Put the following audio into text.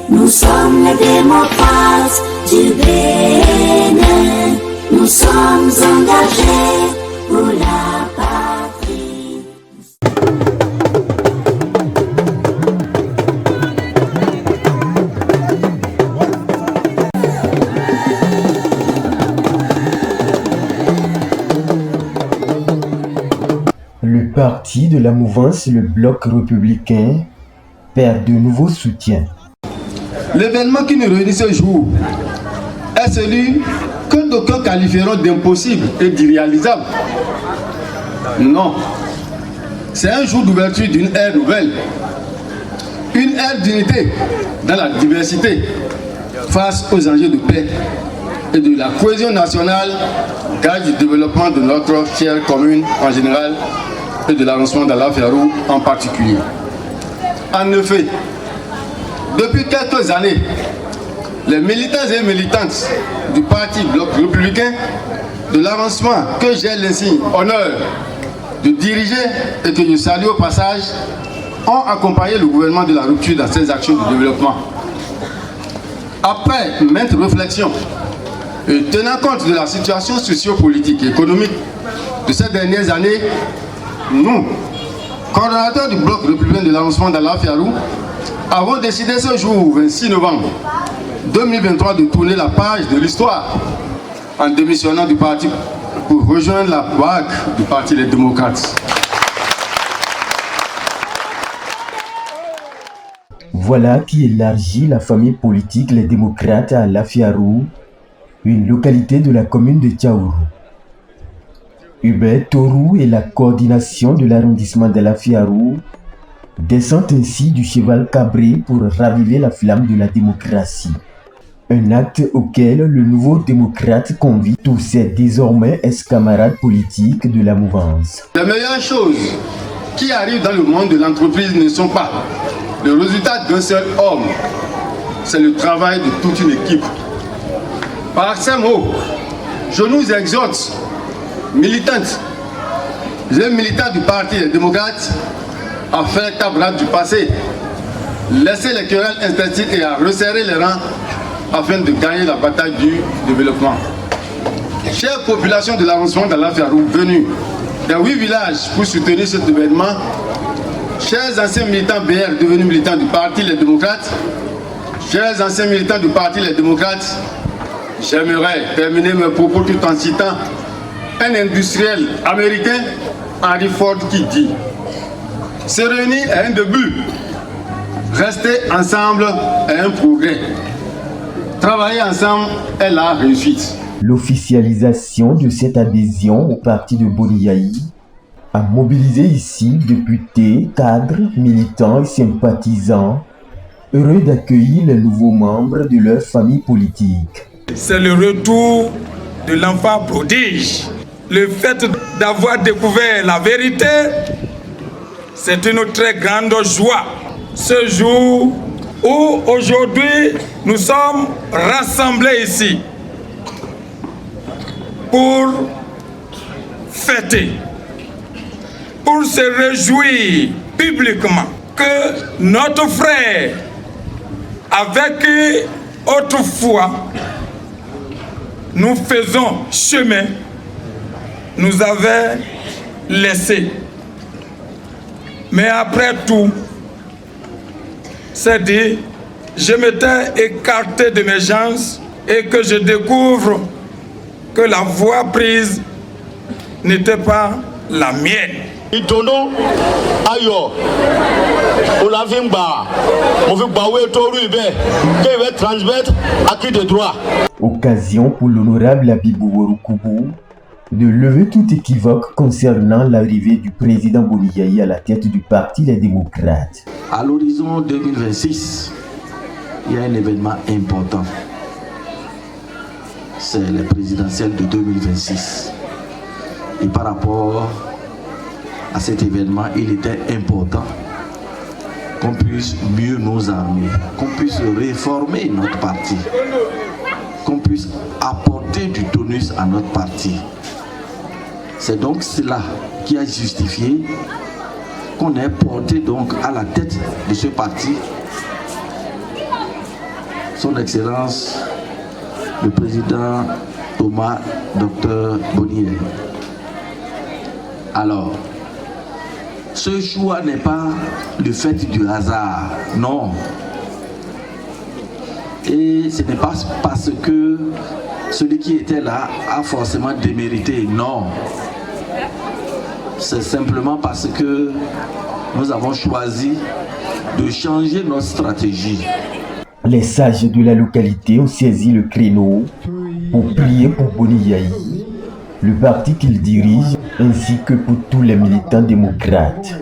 Nous sommes les démocrates du Bénin. Nous sommes engagés pour la patrie. Le parti de la mouvance, le Bloc républicain, perd de nouveaux soutiens. L'événement qui nous réunit ce jour est celui que d'aucuns qualifieront d'impossible et d'irréalisable. Non, c'est un jour d'ouverture d'une ère nouvelle, une ère d'unité dans la diversité face aux enjeux de paix et de la cohésion nationale, gage du développement de notre chère commune en général et de l'avancement d'Alafiarou en particulier. En effet, depuis quelques années, les militants et militantes du parti Bloc républicain de l'avancement que j'ai l'insigne honneur de diriger et que je salue au passage ont accompagné le gouvernement de la rupture dans ses actions de développement. Après maintes réflexions et tenant compte de la situation socio-politique et économique de ces dernières années, nous, coordonnateurs du Bloc républicain de l'avancement d'Alafiarou, avons décidé ce jour, 26 novembre 2023, de tourner la page de l'histoire en démissionnant du parti pour rejoindre la vague du Parti des démocrates. Voilà qui élargit la famille politique Les Démocrates à Alafiarou, une localité de la commune de Tchaourou. Hubert Torou et la coordination de l'arrondissement d'Alafiarou descendent ainsi du cheval cabré pour raviver la flamme de la démocratie. Un acte auquel le nouveau démocrate convie tous ses désormais ex-camarades politiques de la mouvance. Les meilleures choses qui arrivent dans le monde de l'entreprise ne sont pas le résultat d'un seul homme, c'est le travail de toute une équipe. Par ces mots, je nous exhorte, militantes et militants du Parti des démocrates, à faire table rase du passé, laisser les querelles interstites et à resserrer les rangs afin de gagner la bataille du développement. Chère population de l'avancement d'Alafiarou venue des 8 villages pour soutenir cet événement, chers anciens militants BR devenus militants du Parti Les Démocrates, chers anciens militants du Parti Les Démocrates, j'aimerais terminer mes propos tout en citant un industriel américain, Henry Ford, qui dit: se réunir est un début, rester ensemble est un progrès, travailler ensemble est la réussite. L'officialisation de cette adhésion au parti de Boniaï a mobilisé ici députés, cadres, militants et sympathisants, heureux d'accueillir les nouveaux membres de leur famille politique. C'est le retour de l'enfant prodige. Le fait d'avoir découvert la vérité, c'est une très grande joie. Ce jour où aujourd'hui nous sommes rassemblés ici pour fêter, pour se réjouir publiquement que notre frère, avec autrefois nous faisons chemin, nous avait laissé. Mais après tout, c'est dit, je m'étais écarté de mes gens et que je découvre que la voie prise n'était pas la mienne. Itono ayo olavimba movibawe toruibe qui va transmettre acquis de droit. Occasion pour l'honorable Abibou Worukubu de lever tout équivoque concernant l'arrivée du président Boniaï à la tête du Parti des démocrates. À l'horizon 2026, il y a un événement important. C'est la présidentielle de 2026. Et par rapport à cet événement, il était important qu'on puisse mieux nous armer, qu'on puisse réformer notre parti, qu'on puisse apporter du tonus à notre parti. C'est donc cela qui a justifié qu'on ait porté donc à la tête de ce parti Son Excellence, le président Thomas Dr Bonier. Alors, ce choix n'est pas le fait du hasard, non. Et ce n'est pas parce que celui qui était là a forcément démérité, non. C'est simplement parce que nous avons choisi de changer notre stratégie. Les sages de la localité ont saisi le créneau pour prier pour Boni Yayi, le parti qu'il dirige, ainsi que pour tous les militants démocrates.